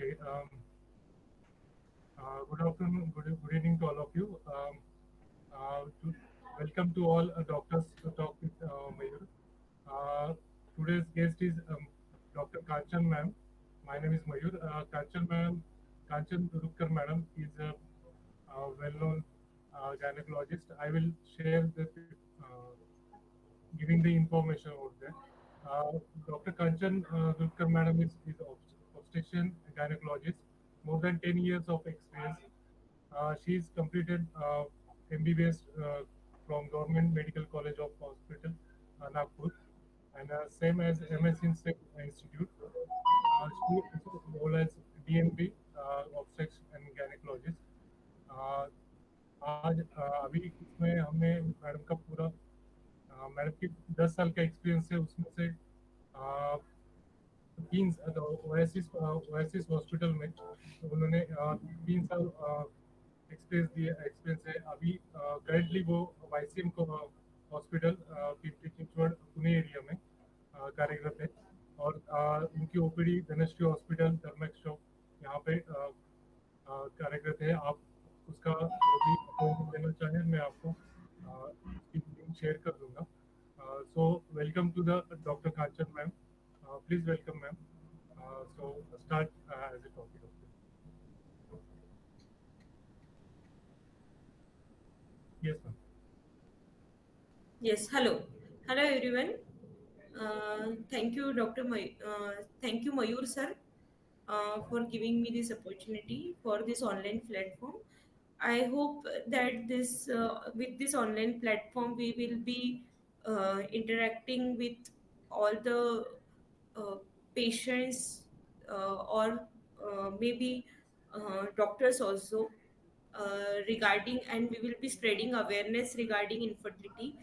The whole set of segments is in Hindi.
Okay. Good afternoon, good evening to all of you. Welcome to all doctors to talk with Mayur. Uh, Today's guest is Dr. Kanchan ma'am. My name is Mayur. Kanchan Rukkar madam is a well-known gynecologist. I will share giving the information over there. Dr. Kanchan Dulkar madam is obstetrician gynecologist, more than 10 years of experience. She's completed MBBS from Government Medical College of Hospital, Nagpur, and same as MS in SIP Institute. She also role as DNP, obstetrics and gynecologist. Uh, आज अभी इसमें हमने मैडम का पूरा मैडम की 10 साल का एक्सपीरियंस है उसमें से तीन ओएसिस हॉस्पिटल में उन्होंने 3 साल एक्सपीरियंस है अभी करेंटली वो वाईसीएम को हॉस्पिटल पिंपरी चिंचवड पुणे एरिया में कार्यरत है और उनकी ओपीडी धनश्री हॉस्पिटल धर्मेक्स चौक यहाँ पे कार्यरत है आप उसका जो भी अपॉइंटमेंट लेना चाहें मैं आपको उसकी लिंक शेयर कर दूंगा so welcome to the doctor Kanchan ma'am please welcome ma'am so start as a topic yes ma'am Yes, hello. Hello, everyone. Thank you, thank you, Mayur sir, for giving me this opportunity for this online platform. I hope that with this online platform, we will be interacting with all the uh, patients or maybe doctors also regarding, and we will be spreading awareness regarding infertility.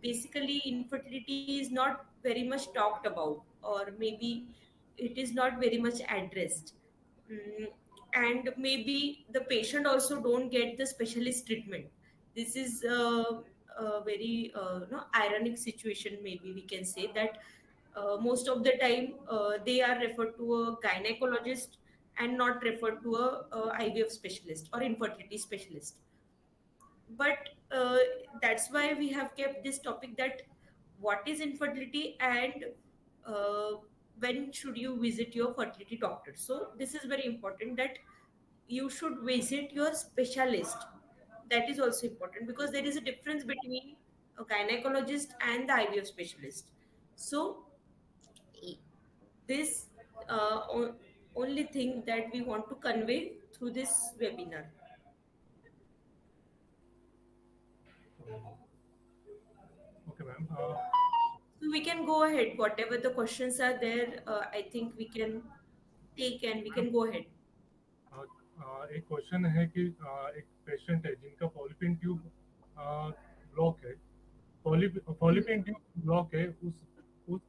Basically, infertility is not very much talked about, or maybe it is not very much addressed. Mm, and maybe the patient also don't get the specialist treatment. This is a very no, ironic situation, maybe we can say that most of the time they are referred to a gynecologist and not referred to a IVF specialist or infertility specialist. But that's why we have kept this topic, that what is infertility and uh, when should you visit your fertility doctor. So this is very important, that you should visit your specialist. That is also important, because there is a difference between a gynecologist and the IVF specialist. So this only thing that we want to convey through this webinar. Okay ma'am So we can go ahead. Whatever the questions are there, I think we can take and we can go ahead. एक क्वेश्चन है कि एक पेशेंट है जिनका पॉलिपिन ट्यूब ब्लॉक है पॉलिपिन ट्यूब ब्लॉक है उस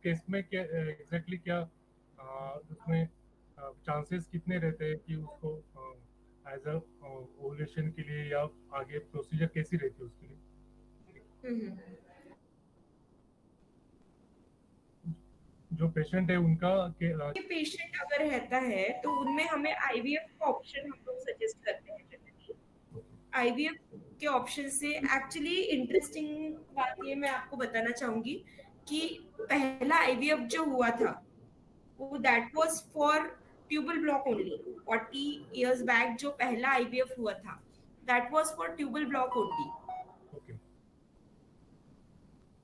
केस में क्या एग्जैक्टली क्या उसमें चांसेस कितने रहते हैं कि उसको एज अ ओवुलेशन के लिए या आगे प्रोसीजर कैसी रहती है उसके लिए हम्म। जो पेशेंट है उनका के ये पेशेंट अगर रहता है तो उनमें हमें आईवीएफ का ऑप्शन हम लोग सजेस्ट करते हैं जनरली। आईवीएफ के ऑप्शन से एक्चुअली इंटरेस्टिंग बात ये मैं आपको बताना चाहूंगी कि पहला आईवीएफ जो हुआ था वो that was for tubal block only. 40 years back जो पहला आईवीएफ हुआ था that was for tubal block only. Okay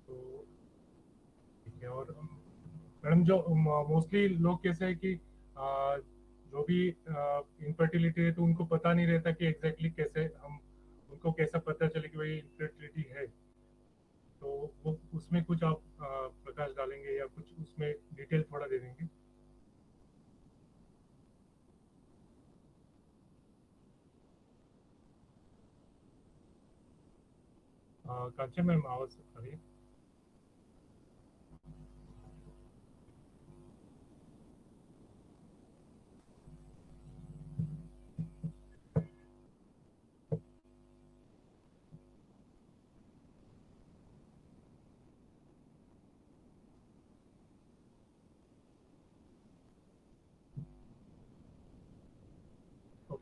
तो ठीक है और मैडम जो मोस्टली लोग कैसे है कि जो भी इनफर्टिलिटी है तो उनको पता नहीं रहता कि एग्जैक्टली कैसे हम उनको कैसा पता चले कि भाई इनफर्टिलिटी है तो वो उसमें कुछ आप प्रकाश डालेंगे या कुछ उसमें डिटेल थोड़ा दे देंगे कांचे मैम आवाज आ रही है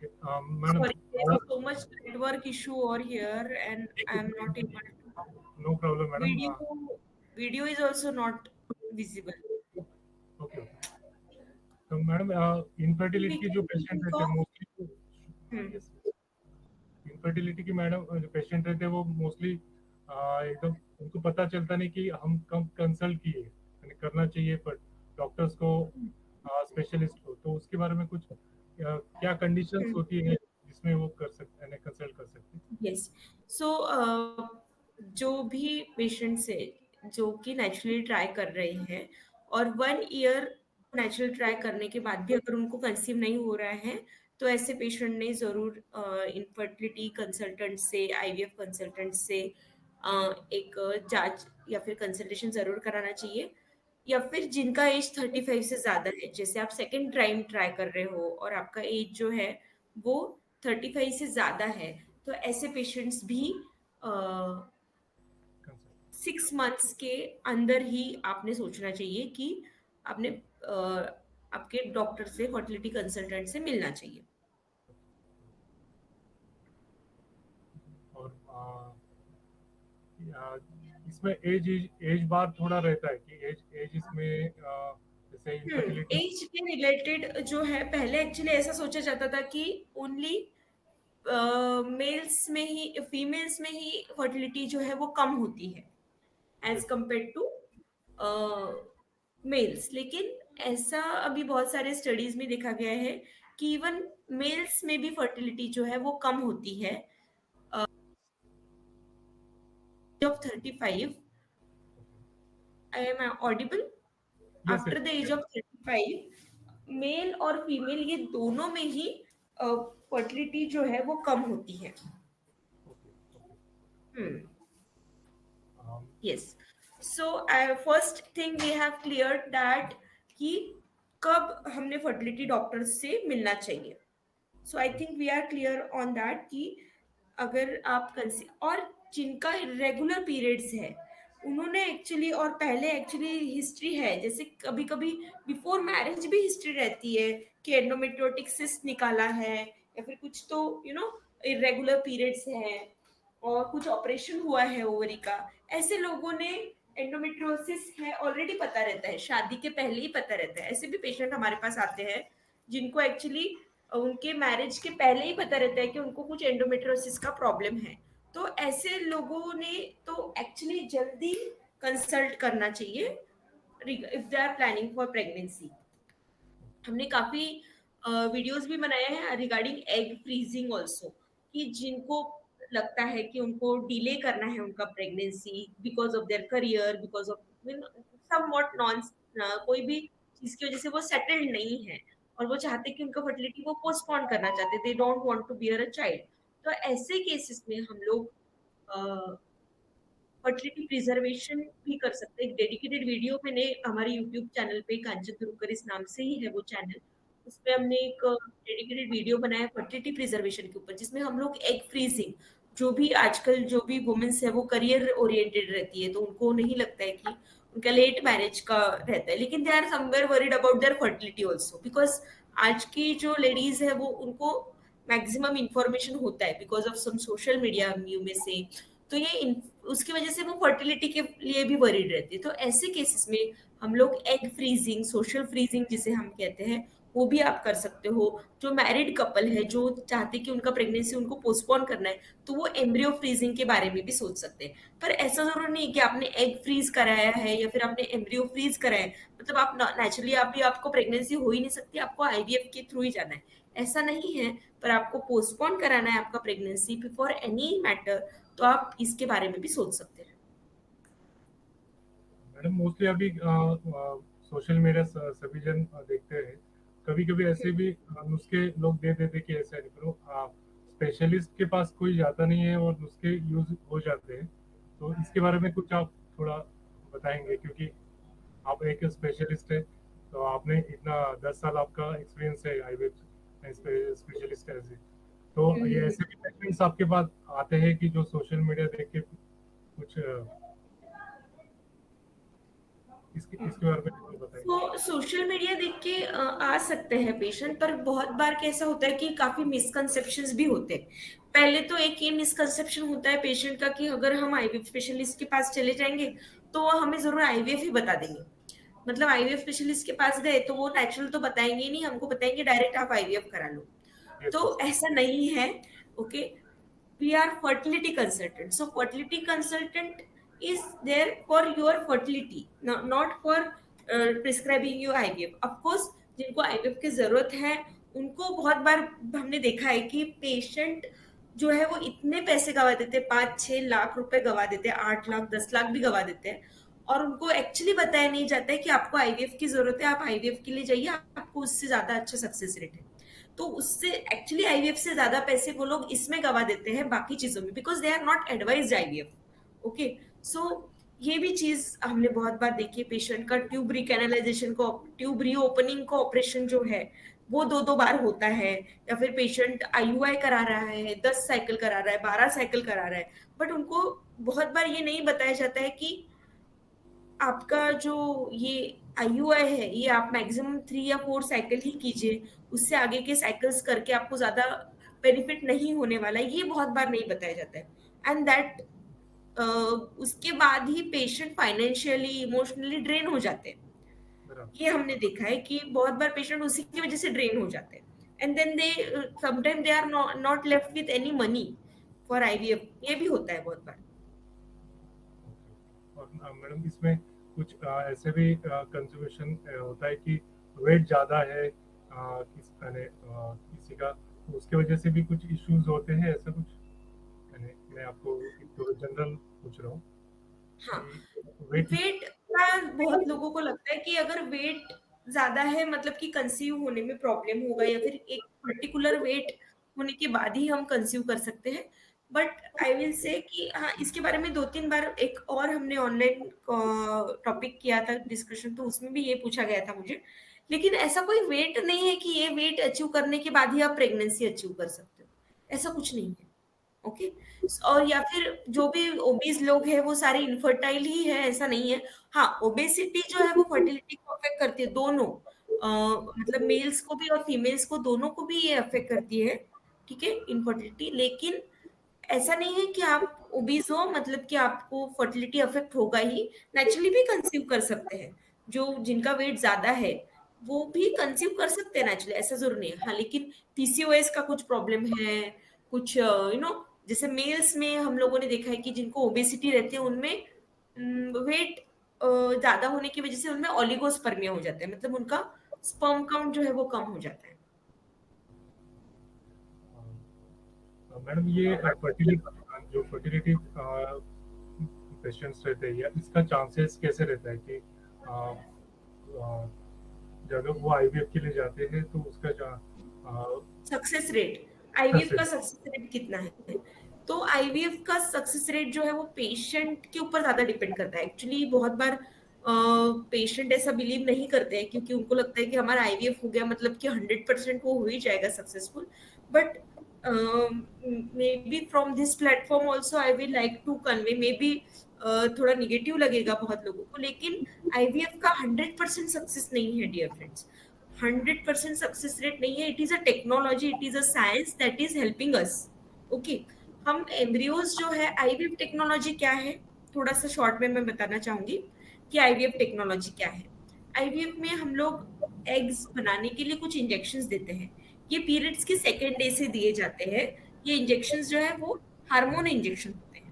Okay, madam, Sorry, there's so much network issue over here, and I'm not able to. no problem, madam. Video video is also not visible. Okay, okay. तो मैडम इनफर्टिलिटी We के जो can पेशेंट think रहते हैं of. Mostly, Hmm. Yes, infertility की मैडम जो पेशेंट रहते हैं वो मोस्टली एकदम उनको पता चलता नहीं कि हम कब कंसल्ट किए, यानी करना चाहिए पर डॉक्टर्स को, स्पेशलिस्ट को, तो उसके बारे में कुछ क्या कंडीशंस Hmm. होती है जिसमें वो कर सकते हैं, कंसल्ट कर सकते हैं? यस। सो जो भी पेशेंट्स है जो कि नेचुरली ट्राई कर रहे हैं और 1 ईयर नेचुरल ट्राई करने के बाद भी अगर उनको कंसीव नहीं हो रहा है, तो ऐसे पेशेंट ने ज़रूर इनफर्टिलिटी कंसल्टेंट से, आईवीएफ कंसल्टेंट से एक जांच या फिर कंसल्टेशन ज़रूर कराना चाहिए। या फिर जिनका एज 35 से ज़्यादा है, जैसे आप सेकेंड टाइम ट्राई कर रहे हो और आपका एज जो है वो 35 से ज़्यादा है, तो ऐसे पेशेंट्स भी कंसल्ट। 6 मंथ्स के अंदर ही आपने सोचना चाहिए कि आपने आपके डॉक्टर से, फर्टिलिटी कंसल्टेंट से मिलना चाहिए। और इसमें एज एज बार थोड़ा रहता है कि एज एज इसमें जैसे इनफर्टिलिटी। एज के रिलेटेड जो है, पहले एक्चुअली ऐसा सोचा जाता था कि ओनली मेल्स में ही, फीमेल्स में ही फर्टिलिटी जो है वो कम होती है agewise. Compare to males. लेकिन ऐसा अभी बहुत सारे स्टडीज में देखा गया है कि इवन मेल्स में भी फर्टिलिटी जो है वो कम होती है। Of 35, I am audible? Yes, after the age of 35 male और फीमेल ये दोनों में ही फर्टिलिटी जो है वो कम होती है। Okay, okay. Hmm. Yes. So, first thing we have cleared that कि कब हमने फर्टिलिटी डॉक्टर से मिलना चाहिए। So I think we are clear on that कि अगर आप और जिनका रेगुलर पीरियड्स है उन्होंने एक्चुअली, और पहले एक्चुअली हिस्ट्री है, जैसे कभी कभी बिफोर मैरिज भी हिस्ट्री रहती है कि एंडोमेट्रियोटिक सिस्ट निकाला है या फिर कुछ, तो इरेगुलर पीरियड्स है और कुछ ऑपरेशन हुआ है ओवरी का। ऐसे लोगों ने एंडोमेट्रियोसिस है ऑलरेडी पता रहता है, शादी के पहले ही पता रहता है। ऐसे भी पेशेंट हमारे पास आते हैं जिनको एक्चुअली उनके मैरिज के पहले ही पता रहता है कि उनको कुछ एंडोमेट्रियोसिस का प्रॉब्लम है। तो ऐसे लोगों ने तो एक्चुअली जल्दी कंसल्ट करना चाहिए if they are planning for pregnancy. हमने काफी वीडियोस भी बनाए हैं रिगार्डिंग एग फ्रीजिंग ऑल्सो, कि जिनको लगता है कि उनको डिले करना है उनका pregnancy because of their career, because of some what non, कोई भी चीज की वजह से वो सेटल्ड नहीं है और वो चाहते कि उनका फर्टिलिटी वो पोस्टपोन करना चाहते, they don't want to bear a child. तो ऐसे केसेस में हम लोग फर्टिलिटी प्रिजर्वेशन भी कर सकते हैं। एक डेडिकेटेड वीडियो मैंने हमारे यूट्यूब चैनल पे, कांचन ध्रुवकर इस नाम से ही है वो चैनल, उसपे हमने एक डेडिकेटेड वीडियो बनाया फर्टिलिटी प्रिजर्वेशन के ऊपर, जिसमें हम लोग एग फ्रीजिंग, जो भी आजकल जो भी वुमेन्स है वो करियर ओरिएंटेड रहती है, तो उनको नहीं लगता है कि उनका लेट मैरिज का रहता है, लेकिन they are somewhere worried about their fertility also, because आज की जो लेडीज है वो उनको मैक्सिमम इंफॉर्मेशन होता है because of some social media view में से, तो उसकी वजह से वो फर्टिलिटी के लिए भी वरीड रहती है। तो ऐसे केसेस में हम लोग एग फ्रीजिंग, सोशल फ्रीजिंग जिसे हम कहते हैं, वो भी आप कर सकते हो। जो मैरिड कपल है जो चाहते कि उनका प्रेगनेंसी उनको पोस्टपोन करना है, तो वो एम्ब्रियो फ्रीजिंग के बारे में भी सोच सकते हैं। पर ऐसा जरूर नहीं कि आपने एग फ्रीज कराया है या फिर आपने एम्ब्रियो फ्रीज कराया है मतलब आप नेचुरली आप भी, आपको प्रेगनेंसी हो ही नहीं सकती, आपको आईवीएफ के थ्रू ही जाना है, ऐसा नहीं है। पर आपको पोस्टपोन कराना है आपका प्रेगनेंसी बिफोर एनी मैटर, तो आप इसके बारे में भी सोच सकते हैं। मैडम मोस्टली अभी सोशल मीडिया सभी जन देखते हैं, कभी कभी ऐसे भी नुस्खे लोग दे देते कि ऐसा नहीं करो, स्पेशलिस्ट के पास कोई जाता नहीं है और नुस्खे यूज हो जाते हैं, तो इसके बारे में कुछ आप थोड़ा बताएंगे, क्योंकि आप एक स्पेशलिस्ट है, तो आपने इतना 10 साल आपका एक्सपीरियंस है आईवेब स्पेशलिस्ट ऐसे, तो ये हम्म। ऐसे भी पेशेंट्स आपके पास आते हैं कि जो सोशल मीडिया देख के कुछ इसके इसके बारे में थोड़ा बताएंगे? तो सोशल मीडिया देख के आ सकते हैं पेशेंट, पर बहुत बार कैसा होता है कि काफी मिसकंसेप्शंस भी होते हैं। पहले तो एक ये मिसकंसेप्शन होता है पेशेंट का कि अगर हम आईवीएफ स्पेशलिस्ट के पास चले जाएंगे तो वो हमें जरूर आईवीएफ ही बता देंगे। मतलब आईवीएफ स्पेशलिस्ट के पास गए तो वो नेचुरल तो बताएंगे ही नहीं, हमको बताएंगे डायरेक्ट आप आईवीएफ करा लो। यस, तो यस। ऐसा नहीं है। Okay, we are fertility consultant, so fertility consultant is there for your fertility, not for prescribing you IVF. of course जिनको IVF की जरूरत है उनको बहुत बार हमने देखा है कि पेशेंट जो है वो इतने पैसे गवा देते हैं, 5-6 लाख रुपए गवा देते हैं, 8 लाख 10 लाख भी गवा देते हैं, और उनको एक्चुअली बताया नहीं जाता है कि आपको आईवीएफ की जरूरत है, आप आईवीएफ के लिए जाइए, आपको उससे ज्यादा अच्छा सक्सेस रेट है। तो उससे एक्चुअली आईवीएफ से ज्यादा पैसे वो लोग इसमें गवा देते हैं बाकी चीजों में, because they are not advised IVF. Okay, so ये भी चीज हमने बहुत बार देखी है। पेशेंट का ट्यूब रिकैनालाइजेशन को, ट्यूब रीओपनिंग का ऑपरेशन जो है वो 2-2 बार होता है, या फिर पेशेंट आईयूआई करा रहा है, 10 साइकिल करा रहा है, 12 साइकिल करा रहा है, बट उनको बहुत बार ये नहीं बताया जाता है कि आपका जो ये आईयूआई है ये आप मैक्सिमम 3 या 4 साइकिल ही कीजिए, उससे आगे के साइकिल्स करके आपको ज्यादा बेनिफिट नहीं होने वाला है, ये बहुत बार नहीं बताया जाता है। एंड दैट उसके बाद ही पेशेंट फाइनेंशियली इमोशनली ड्रेन हो जाते हैं। बराबर। ये हमने देखा है कि बहुत बार पेशेंट उसी की वजह से ड्रेन हो जाते हैं, and then they sometime they are not left with any money for IVF, ये भी होता है बहुत बार। ओके। और मैडम इसमें कुछ ऐसे भी कंज्यूमेशन होता है कि वेट ज़्यादा है किसी का, तो उसके वजह से भी कुछ इश्यूज होते हैं, ऐसा कुछ? यानी मैं आपको एक जनरल पूछ रहा हूँ हाँ, कि वेट। वेट का बहुत लोगों को लगता है कि अगर वेट ज्यादा है मतलब कि कंसीव होने में प्रॉब्लम होगा, या फिर एक पर्टिकुलर वेट होने के बाद ही हम कंसीव कर सकते हैं। बट आई विल से कि हाँ, इसके बारे में 2-3 बार एक और हमने ऑनलाइन टॉपिक किया था डिस्कशन, तो उसमें भी ये पूछा गया था मुझे। लेकिन ऐसा कोई वेट नहीं है कि ये वेट अचीव करने के बाद ही आप प्रेगनेंसी अचीव कर सकते हो, ऐसा कुछ नहीं है। ओके, और या फिर जो भी ओबीज लोग हैं वो सारे इनफर्टाइल ही है, ऐसा नहीं है। हाँ, ओबेसिटी जो है वो फर्टिलिटी को अफेक्ट करती है, दोनों मतलब मेल्स को भी और फीमेल्स को, दोनों को भी ये अफेक्ट करती है। ठीक है, इनफर्टिलिटी, लेकिन ऐसा नहीं है कि आप ओबीज हो मतलब कि आपको फर्टिलिटी अफेक्ट होगा ही। नेचुरली भी कंसीव कर सकते हैं, जो जिनका वेट ज्यादा है वो भी कंसीव कर सकते हैं नेचुरली, ऐसा जरूर नहीं है। हाँ, लेकिन पीसीओएस का कुछ प्रॉब्लम है, कुछ जैसे मेल्स में हम लोगों ने देखा है कि जिनको ओबेसिटी रहती है उनमें वेट ज्यादा होने की वजह से उनमें ओलिगोस्पर्मिया हो जाता है, मतलब उनका स्पर्म काउंट जो है वो कम हो जाता है। मैडम ये फर्टिलिटी पेशेंट्स रहते हैं, या इसका चांसेस कैसे रहता है कि अ, अ, जब वो आईवीएफ के लिए जाते हैं तो उसका सक्सेस रेट, आईवीएफ का सक्सेस। सक्सेस रेट कितना है? तो आईवीएफ का सक्सेस रेट जो है वो पेशेंट के ऊपर ज्यादा डिपेंड करता है। एक्चुअली बहुत बार पेशेंट ऐसा बिलीव नहीं करते हैं, क्योंकि उनको लगता है कि हमारा आईवीएफ हो गया मतलब कि 100% वो हो ही जाएगा successful. But maybe from this platform also I will like to convey, maybe थोड़ा निगेटिव लगेगा बहुत लोगों को, लेकिन आईवीएफ का 100% सक्सेस नहीं है डियर फ्रेंड्स। 100% सक्सेस रेट नहीं है, it is a technology, it is a science that is helping us. Okay, हम एम्ब्रियोज जो है, आईवीएफ टेक्नोलॉजी क्या है, थोड़ा सा शॉर्ट में मैं बताना चाहूंगी कि आईवीएफ टेक्नोलॉजी क्या है। आईवीएफ में हम लोग एग्स बनाने के लिए कुछ इंजेक्शंस देते हैं, ये पीरियड्स के सेकेंड डे से दिए जाते हैं। ये इंजेक्शंस जो है वो हार्मोन इंजेक्शन होते हैं।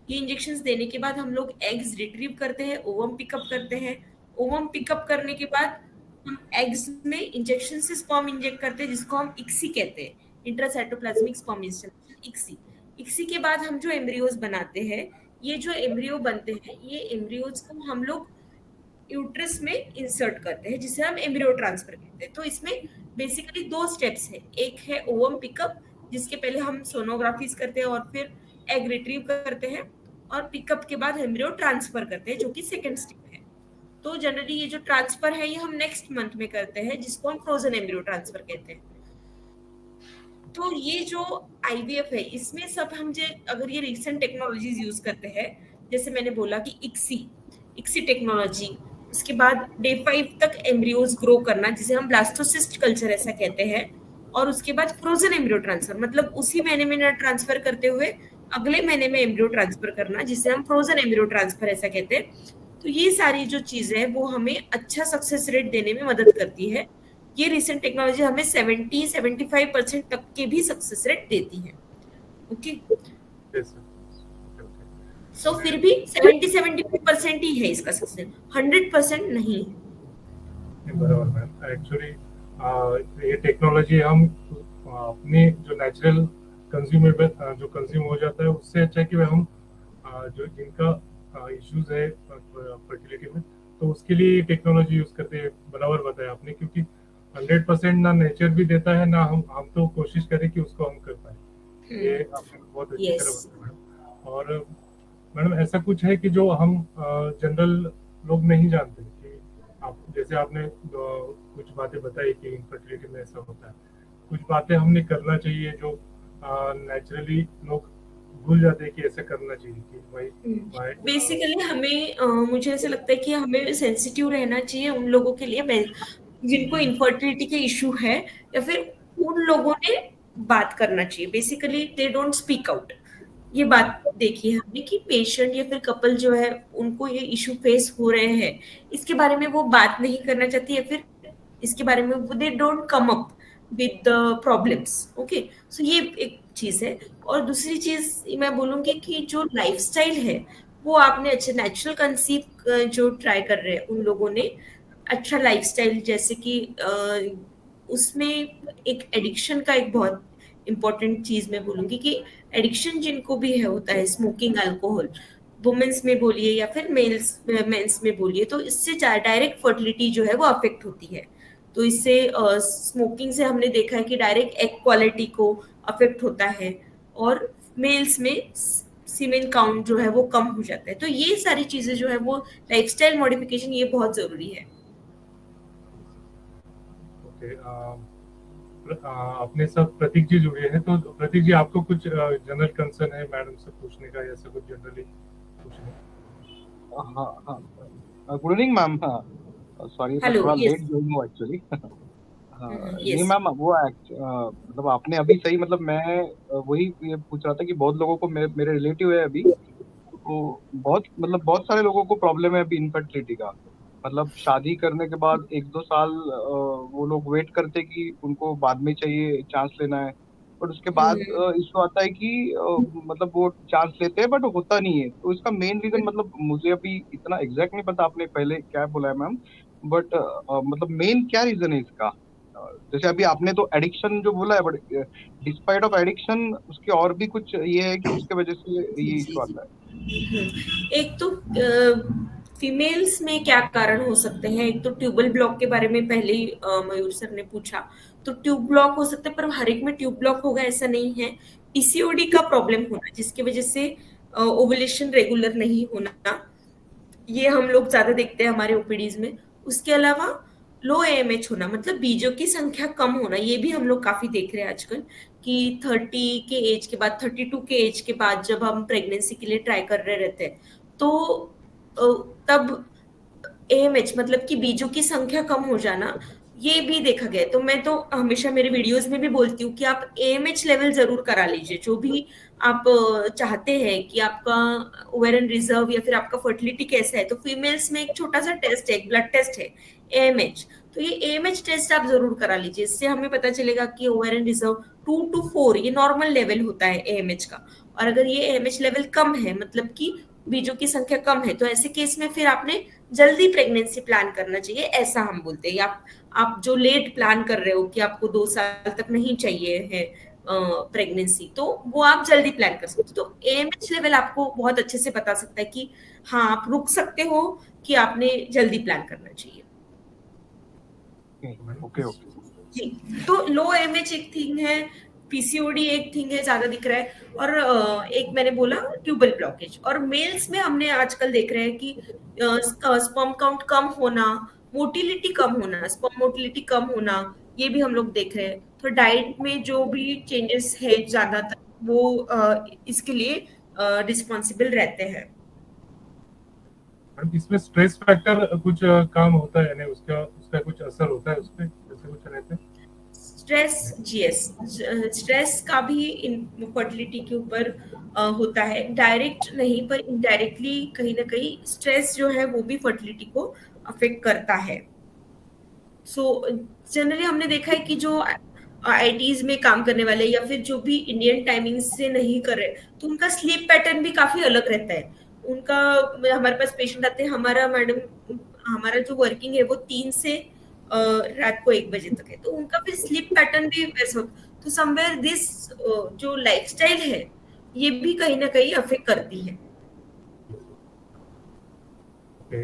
ये इंजेक्शंस देने के बाद हम लोग एग्स रिट्रीव करते हैं, ओवम पिकअप करते हैं। ओवम पिकअप करने के बाद हम एग्स में इंजेक्शन से स्पर्म इंजेक्ट करते हैं, जिसको हम इक्सी कहते हैं, इंट्रासाइटोप्लाज्मिक स्पर्म इंस्टेलेशन, इक्सी। इक्सी के बाद हम जो एम्ब्रियोज बनाते हैं, ये जो एम्ब्रियो बनते हैं, ये एम्ब्रियोज को हम लोग यूट्रस में इंसर्ट करते हैं, जिसे हम एम्ब्रियो ट्रांसफर कहते हैं। तो इसमें बेसिकली 2 स्टेप्स है, एक है ओवम पिकअप, जिसके पहले हम सोनोग्राफीज करते हैं और फिर एग रिट्रीव करते हैं, और पिकअप के बाद एम्ब्रियो ट्रांसफर करते हैं, जो कि सेकेंड स्टेप है। तो जनरली ये जो ट्रांसफर है ये हम नेक्स्ट मंथ में करते हैं, जिसको हम फ्रोजन एम्ब्रियो ट्रांसफर कहते हैं। तो ये जो आईवीएफ है इसमें सब हम जो अगर ये रिसेंट टेक्नोलॉजीज यूज करते हैं, जैसे मैंने बोला कि इक्सी, इक्सी टेक्नोलॉजी, उसके बाद डे 5 तक एम्ब्रियोज ग्रो करना, जिसे हम ब्लास्टोसिस्ट कल्चर ऐसा कहते हैं। और उसके बाद फ्रोजन एम्ब्रियो ट्रांसफर, मतलब उसी महीने में ना ट्रांसफर करते हुए अगले महीने में एम्ब्रियो ट्रांसफर करना, जिसे हम फ्रोजन एम्ब्रियो ट्रांसफर ऐसा कहते हैं। तो ये सारी जो चीजें है वो हमें अच्छा सक्सेस रेट देने में मदद करती है। ये रिसेंट टेक्नोलॉजी हमें 70-75% तक के भी सक्सेस रेट देती है। ओके। Yes sir. ओके। सो मैं फिर भी 70-75% ही है इसका सक्सेस, 100% नहीं है। बराबर मैम, एक्चुअली ये टेक्नोलॉजी हम अपने जो नेचुरल कंज्यूमेबल जो कंज्यूम हो जाता है उससे अच्छा है कि हम जो जिनका इश्यूज है फर्टिलिटी में, तो उसके लिए टेक्नोलॉजी यूज करते हैं। बराबर बताया आपने, क्योंकि 100% ना नेचर भी देता है, ना हम तो कोशिश करें कि उसको हम कर पाए। ये आपने बहुत अच्छी तरह यस। बताया मैडम। और मैडम ऐसा कुछ है कि जो हम जनरल लोग नहीं जानते कि आप जैसे आपने कुछ बातें बताई कि इनफर्टिलिटी में ऐसा होता है, कुछ बातें हमने करना चाहिए जो नेचुरली लोग भूल जाते हैं कि ऐसा करना चाहिए कि भाई भाई बेसिकली हमें मुझे ऐसा लगता है कि हमें सेंसिटिव रहना चाहिए उन लोगों के लिए जिनको इनफर्टिलिटी के इशू है, या फिर उन लोगों ने बात करना चाहिए। Basically they don't speak out. ये बात देखी है हमने कि पेशेंट या फिर कपल जो है उनको ये इशू फेस हो रहे हैं, इसके बारे में वो बात नहीं करना चाहती, या फिर इसके बारे में they don't come up with the problems. Okay. So ये एक चीज है। और दूसरी चीज मैं बोलूंगी कि जो लाइफस्टाइल है वो आपने अच्छे नेचुरल कंसीव जो ट्राई कर रहे हैं उन लोगों ने अच्छा लाइफस्टाइल, जैसे कि उसमें एक एडिक्शन का एक बहुत इंपॉर्टेंट चीज मैं बोलूंगी कि एडिक्शन जिनको भी है होता है स्मोकिंग अल्कोहल, वुमेन्स में बोलिए या फिर मेंस में बोलिए, तो इससे डायरेक्ट फर्टिलिटी जो है वो अफेक्ट होती है। तो इससे स्मोकिंग से हमने देखा है कि डायरेक्ट एग क्वालिटी को अफेक्ट होता है, और मेल्स में सीमेन काउंट जो है वो कम हो जाता है। तो ये सारी चीजें जो है वो लाइफस्टाइल मॉडिफिकेशन ये बहुत जरूरी है। ओके। अपने सब प्रतीक जी जुड़े हैं, तो प्रतीक जी आपको कुछ जनरल कंसर्न है मैडम से पूछने का, या ऐसा कुछ जनरली पूछने? हाँ हाँ। Good evening ma'am. हाँ सॉरी, मैं हेलो। थोड़ा लेट यस। ज्वाइन हुआ एक्चुअली। हाँ नहीं यस। मैम, वो मतलब आपने अभी सही, मतलब मैं वही ये पूछ रहा था कि बहुत लोगों को, मेरे रिलेटिव है अभी, तो बहुत मतलब बहुत सारे लोगों को प्रॉब्लम है अभी इनफर्टिलिटी का। मतलब शादी करने के बाद 1-2 साल वो लोग वेट करते कि उनको बाद में चाहिए, चांस लेना है। बट उसके बाद इशू आता है कि मतलब वो चांस लेते हैं बट होता नहीं है। तो इसका मेन रीजन, मतलब मुझे अभी इतना एग्जैक्ट नहीं पता आपने पहले क्या बोला है मैम, बट मतलब मेन क्या रीजन है इसका। जैसे अभी आपने तो एडिक्शन जो बोला है, बट डिस्पाइट ऑफ एडिक्शन उसके और भी कुछ ये है कि उसके वजह से जी ये जी इशू जी। आता है। एक तो फीमेल्स में क्या कारण हो सकते हैं, एक तो ट्यूबल ब्लॉक के बारे में पहले ही मयूर सर ने पूछा। तो ट्यूब ब्लॉक हो सकता है, पर हर एक में ट्यूब ब्लॉक होगा ऐसा नहीं है। पीसीओडी का प्रॉब्लम होना जिसकी वजह से ओवुलेशन रेगुलर नहीं होना, ये हम लोग ज्यादा देखते हैं हमारे ओपीडीज में। उसके अलावा लो एएमएच होना, मतलब बीजों की संख्या कम होना, ये भी हम लोग काफी देख रहे हैं आजकल कि 30 के एज के बाद, 32 के एज के बाद जब हम प्रेगनेंसी के लिए ट्राई कर रहे रहते हैं, तो अ, तब एएमएच मतलब कि बीजों की संख्या कम हो जाना, ये भी देखा गया है। तो मैं तो हमेशा मेरे वीडियोस में भी बोलती हूँ कि आप एएमएच लेवल जरूर करा लीजिए, जो भी आप चाहते हैं कि आपका ओवेरियन रिजर्व या फिर आपका फर्टिलिटी कैसा है। तो फीमेल्स में एक छोटा सा टेस्ट है, एक ब्लड टेस्ट है, एएमएच। तो ये एएमएच टेस्ट आप जरूर करा लीजिए, इससे हमें पता चलेगा कि ओवेरियन रिजर्व 2 to 4 ये नॉर्मल लेवल होता है एएमएच का। और अगर ये एएमएच लेवल कम है, मतलब कि बीजों की संख्या कम है, तो ऐसे केस में फिर आपने जल्दी प्रेगनेंसी प्लान करना चाहिए, ऐसा हम बोलते हैं। आप जो लेट प्लान कर रहे हो कि आपको 2 साल तक नहीं चाहिए है प्रेगनेंसी, तो वो आप जल्दी प्लान कर सकते हो। तो एएमएच लेवल आपको बहुत अच्छे से बता सकता है कि हाँ आप रुक सकते हो कि आपने जल्दी प्लान करना चाहिए। Okay okay. जी। तो लो एमएच एक थिंग है, पीसीओडी एक थिंग है ज्यादा दिख रहा है, और एक मैंने बोला ट्यूबल ब्लॉकेज। और मेल्स में हमने आजकल देख रहे हैं कि स्पर्म काउंट कम होना, मोटिलिटी कम होना, स्पर्म मोटिलिटी कम होना, ये भी हम लोग देख रहे हैं। तो डाइट में जो भी चेंजेस है ज्यादातर वो इसके लिए रिस्पॉन्सिबल रहते हैं। मैडम इसमें स्ट्रेस फैक्टर कुछ काम होता है, यानी उसका उसका कुछ असर होता है उस पे, जैसे कुछ रहते हैं? स्ट्रेस, यस, स्ट्रेस का भी फर्टिलिटी के ऊपर होता है, डायरेक्ट नहीं पर इनडायरेक्टली कहीं ना कहीं स्ट्रेस जो है वो भी फर्टिलिटी को अफेक्ट करता है। सो जनरली हमने देखा है कि जो आईटीज में काम करने वाले या फिर जो भी इंडियन टाइमिंग से नहीं कर रहे, तो उनका स्लीप पैटर्न भी काफी अलग रहता है उनका। हमारे पास पेशेंट आते हैं, हमारा मैडम हमारा जो वर्किंग है वो 3 से रात को 1 बजे तक है, तो उनका फिर स्लीप पैटर्न भी वैसा होता। तो समवेयर दिस जो लाइफस्टाइल है ये भी कहीं ना कहीं अफेक्ट करती है। ओके,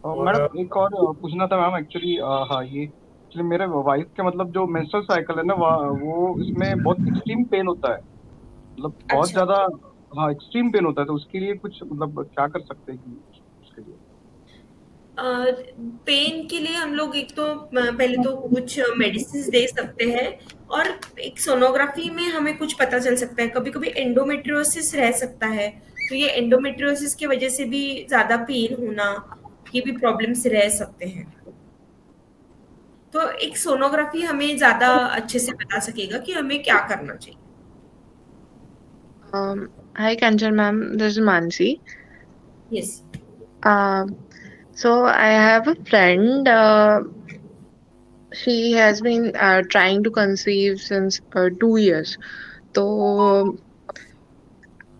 और मैडम एक और पूछना था मैम एक्चुअली। हाँ, ये एक्चुअली मेरे वाइफ के मतलब जो मेंस्ट्रुअल साइकिल है ना, वो इसमें बहुत एक्सट्रीम पेन होता है, मतलब बहुत अच्छा, ज्यादा। हाँ, एक्सट्रीम पेन होता है, तो उसके लिए कुछ मतलब क्या कर सकते हैं कि उसके लिए? पेन के लिए हम लोग एक तो पहले तो कुछ मेडिसिन दे सकते हैं, और एक सोनोग्राफी में हमें कुछ पता चल सकता है, कभी कभी एंडोमेट्रियोसिस रह सकता है, तो ये एंडोमेट्रियोसिस की वजह से भी ज्यादा पेन होना, ये भी प्रॉब्लम्स रह सकते हैं। तो एक सोनोग्राफी हमें ज्यादा अच्छे से बता सकेगा कि हमें क्या करना चाहिए। Hi, Kanchan ma'am. This is Mansi. Yes. So I have a friend. She has been trying to conceive since 2 years. तो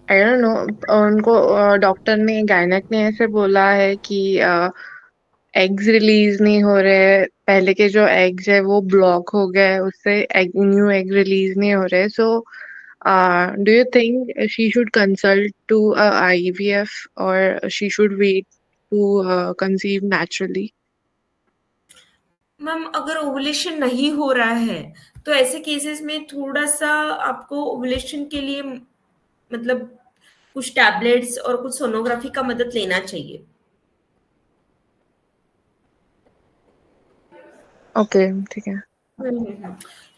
आई डोंट नो, उनको डॉक्टर ने, गायनेक ने ऐसे बोला है कि एग्स रिलीज नहीं हो रहे, पहले के जो एग्स है वो ब्लॉक हो गए, उससे न्यू एग रिलीज नहीं हो रहे। सो do you think she should consult to a IVF or she should wait to conceive naturally? Ma'am अगर ओवुलेशन नहीं हो रहा है तो ऐसे केसेस में थोड़ा सा आपको ओवुलेशन के लिए मतलब कुछ टैबलेट्स और कुछ सोनोग्राफी का मदद लेना चाहिए। ओके, ठीक है।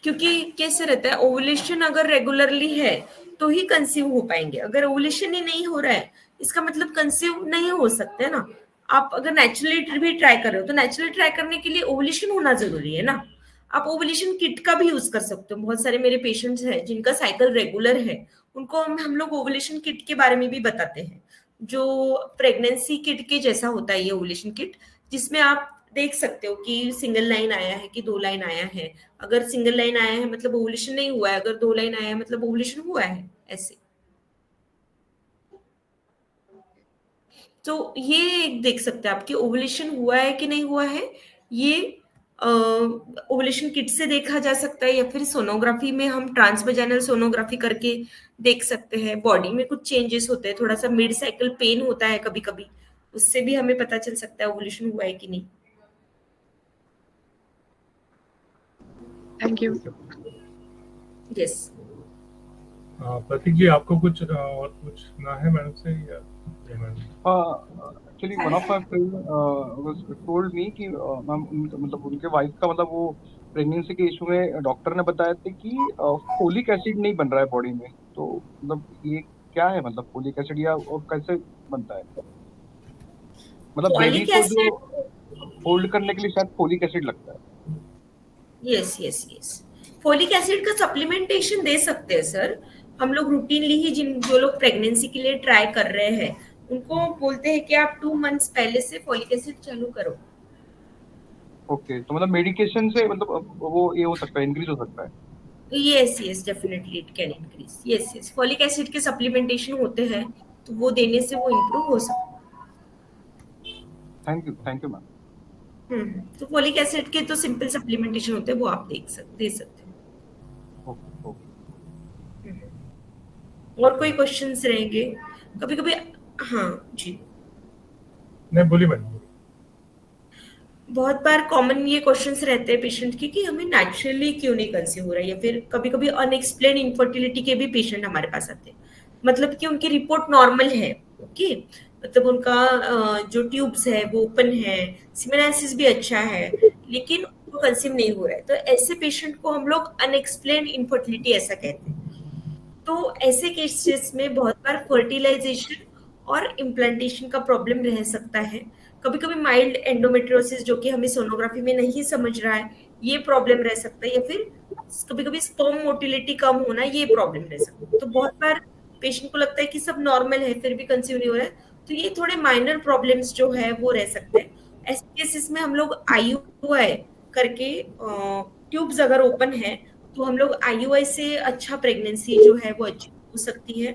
क्योंकि कैसे रहता है, ओवुलेशन अगर रेगुलरली है तो ही कंसीव हो पाएंगे, अगर ओवुलेशन ही नहीं हो रहा है इसका मतलब कंसीव नहीं हो सकते ना। आप अगर नेचुरली भी ट्राई कर रहे हो तो नेचुरली ट्राई करने के लिए ओवुलेशन होना जरूरी है ना। आप ओवुलेशन किट का भी यूज कर सकते हो, बहुत सारे मेरे पेशेंट्स हैं जिनका साइकिल रेगुलर है, उनको हम लोग ओवुलेशन किट के बारे में भी बताते हैं, जो प्रेगनेंसी किट के जैसा होता है ये ओवुलेशन किट, जिसमें आप देख सकते हो कि सिंगल लाइन आया है कि 2 लाइन आया है। अगर सिंगल लाइन आया है मतलब ओवुलेशन नहीं हुआ है, अगर 2 लाइन आया है मतलब ओवुलेशन हुआ है, ऐसे। तो ये देख सकते हैं आपकी ओवुलेशन हुआ है कि नहीं हुआ है, ये ओवुलेशन किट से देखा जा सकता है, या फिर सोनोग्राफी में हम ट्रांसवेजाइनल सोनोग्राफी करके देख सकते हैं। बॉडी में कुछ चेंजेस होते हैं, थोड़ा सा मिड साइकिल पेन होता है कभी कभी, उससे भी हमें पता चल सकता है ओवुलेशन हुआ है कि नहीं। Thank you. यस। प्रतीक जी, आपको कुछ और पूछना है मैडम से या madam? Actually one of my friend was told me कि मैम मतलब उनके वाइफ का मतलब वो प्रेगनेंसी के इशू में डॉक्टर ने बताया था कि फोलिक एसिड नहीं बन रहा है बॉडी में। तो मतलब ये क्या है, मतलब फोलिक एसिड, या और कैसे बनता है? मतलब बेबी फॉलिक को जो एसिड, होल्ड करने के लिए शायद फोलिक एसिड लगता है। Yes yes yes, folic acid का सप्लीमेंटेशन दे सकते हैं सर। हम लोग रूटीनली ही जिन जो लोग प्रेगनेंसी के लिए ट्राई कर रहे हैं उनको बोलते हैं कि आप 2 मंथ्स पहले से फॉलिक एसिड चालू करो। ओके, तो मतलब मेडिकेशन से मतलब वो ये हो सकता है, इंक्रीज हो सकता है? Yes yes, definitely it can increase. Yes yes, folic acid के सप्लीमेंटेशन होते हैं, तो वो देने से वो इम्प्रूव हो सकता थैंक यू मैम। है। तो फॉलिक एसिड के तो सिंपल सप्लीमेंटेशन होते हैं, वो आप दे सकते हैं। Okay okay. और कोई क्वेश्चंस रहेंगे कभी कभी? हाँ जी। नहीं, बोलिए मैडम। बहुत बार कॉमन ये क्वेश्चंस रहते हैं पेशेंट के कि हमें नेचुरली क्यों नहीं कंसीव हो रहा है, या फिर कभी कभी अनएक्सप्लेन इनफर्टिलिटी के भी पेशेंट हमारे पास आते हैं, मतलब कि उनकी रिपोर्ट नॉर्मल है। ओके, मतलब उनका जो ट्यूब्स है वो ओपन है, सिमेनाइसिस भी अच्छा है, लेकिन वो कंसीव नहीं हो रहा है, तो ऐसे पेशेंट को हम लोग अनएक्सप्लेन इनफर्टिलिटी ऐसा कहते हैं। तो ऐसे केसेस में बहुत बार फर्टिलाइजेशन और इम्प्लांटेशन का प्रॉब्लम रह सकता है। कभी कभी माइल्ड एंडोमेट्रियोसिस जो कि हमें सोनोग्राफी में नहीं समझ रहा है, ये प्रॉब्लम रह सकता है, या फिर कभी कभी स्पर्म मोटिलिटी कम होना, ये प्रॉब्लम रह सकता है। तो बहुत बार पेशेंट को लगता है कि सब नॉर्मल है फिर भी कंसीव नहीं हो रहा है, तो ये थोड़े माइनर प्रॉब्लम्स जो है वो रह सकते हैं। ऐसे केसेस में हम लोग आईयूआई करके, ट्यूब्स अगर ओपन है तो हम लोग आईयूआई से अच्छा प्रेगनेंसी जो है वो अच्छी हो सकती है।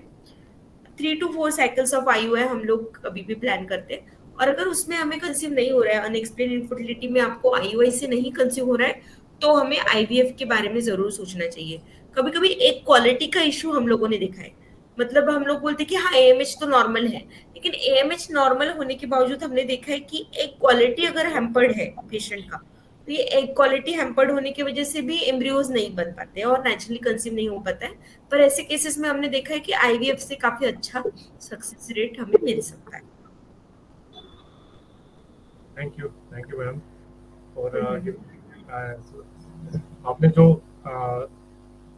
3 to 4 साइकिल्स ऑफ आईयूआई हम लोग कभी भी प्लान करते हैं। और अगर उसमें हमें कंसीव नहीं हो रहा है, अनएक्सप्लेन इनफर्टिलिटी में आपको आईयूआई से नहीं कंसीव हो रहा है, तो हमें आईवीएफ के बारे में जरूर सोचना चाहिए। कभी कभी एक क्वालिटी का इशू हम लोगों ने देखा है, मतलब हम लोग बोलते हैं कि हाँ एएमएच तो नॉर्मल है, लेकिन एएमएच नॉर्मल होने के बावजूद हमने देखा है कि एक क्वालिटी अगर हैम्पर्ड है पेशेंट का, तो ये एक क्वालिटी हैम्पर्ड होने की वजह से भी एम्ब्रियोज नहीं बन पाते और नेचुरली कंसीव नहीं हो पाता है। पर ऐसे केसेस में हमने देखा है कि आईवीएफ से काफी अच्छा सक्सेस रेट हमें मिल सकता है। Thank you madam. और आपने जो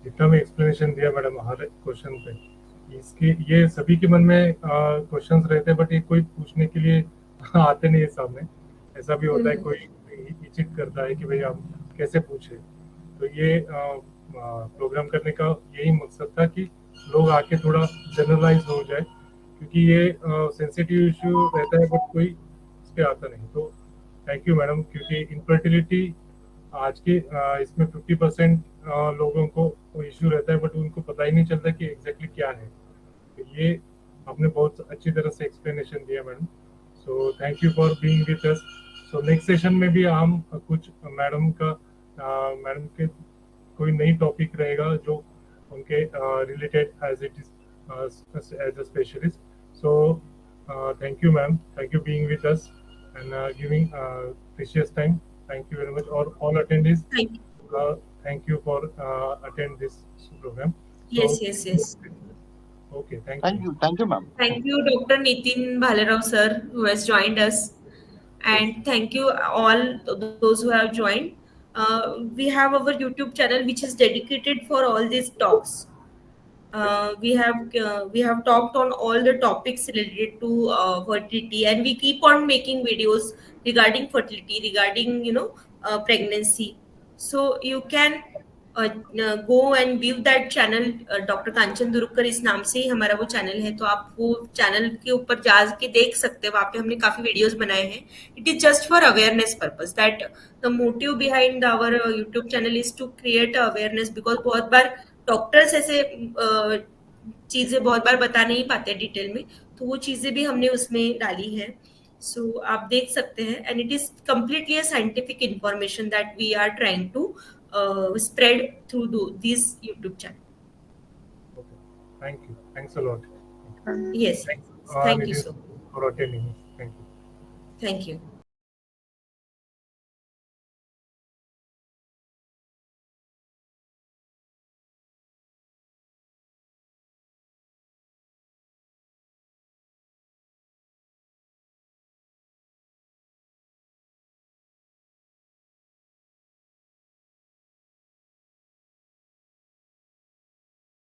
जितना भी एक्सप्लेनेशन दिया मैडम हर क्वेश्चन पे, इसके ये सभी के मन में क्वेश्चंस रहते हैं, बट ये कोई पूछने के लिए आते नहीं है सामने। ऐसा भी होता है कोई हिचक करता है कि भाई आप कैसे पूछे। तो ये प्रोग्राम करने का यही मकसद था कि लोग आके थोड़ा जनरलाइज हो जाए, क्योंकि ये सेंसिटिव इशू रहता है बट कोई इस पे आता नहीं। तो थैंक यू मैडम, क्योंकि इनफर्टिलिटी आज के इसमें 50% लोगों को इश्यू रहता है, बट उनको पता ही नहीं चलता कि एग्जैक्टली क्या है। तो ये आपने बहुत अच्छी तरह से एक्सप्लेनेशन दिया madam. So thank you for being with us. So next session में भी हम कुछ मैडम के कोई नई टॉपिक रहेगा जो उनके related as it is as a specialist. So thank you ma'am, thank you being with us and giving precious time. Thank you very much. All attendees, Thank you. thank you for attend this program. Yes. Okay, thank you. Thank you, ma'am. Thank you, Dr. Nitin Bhalerao sir, who has joined us, and thank you all those who have joined. We have our YouTube channel which is dedicated for all these talks. We have talked on all the topics related to fertility, and we keep on making videos regarding fertility, regarding pregnancy. So you can go and view that channel. Doctor Kanchan Durukkar इस नाम से ही हमारा वो चैनल है, तो आप वो चैनल के ऊपर जा के देख सकते हो। वहाँ पे हमने काफी वीडियोस बनाए हैं। It is just for awareness purpose, that the motive behind our YouTube channel is to create awareness, because बहुत बार डॉक्टर्स ऐसे चीजें बहुत बार बता नहीं पाते डिटेल में, तो वो चीजें भी हमने उसमें डाली है। सो आप देख सकते हैं, and it is completely a scientific information that we are trying to spread through this YouTube channel. Okay, thank you. Thanks a lot. Yes, Thanks, thank you so much. for attending. Thank you. Thank you.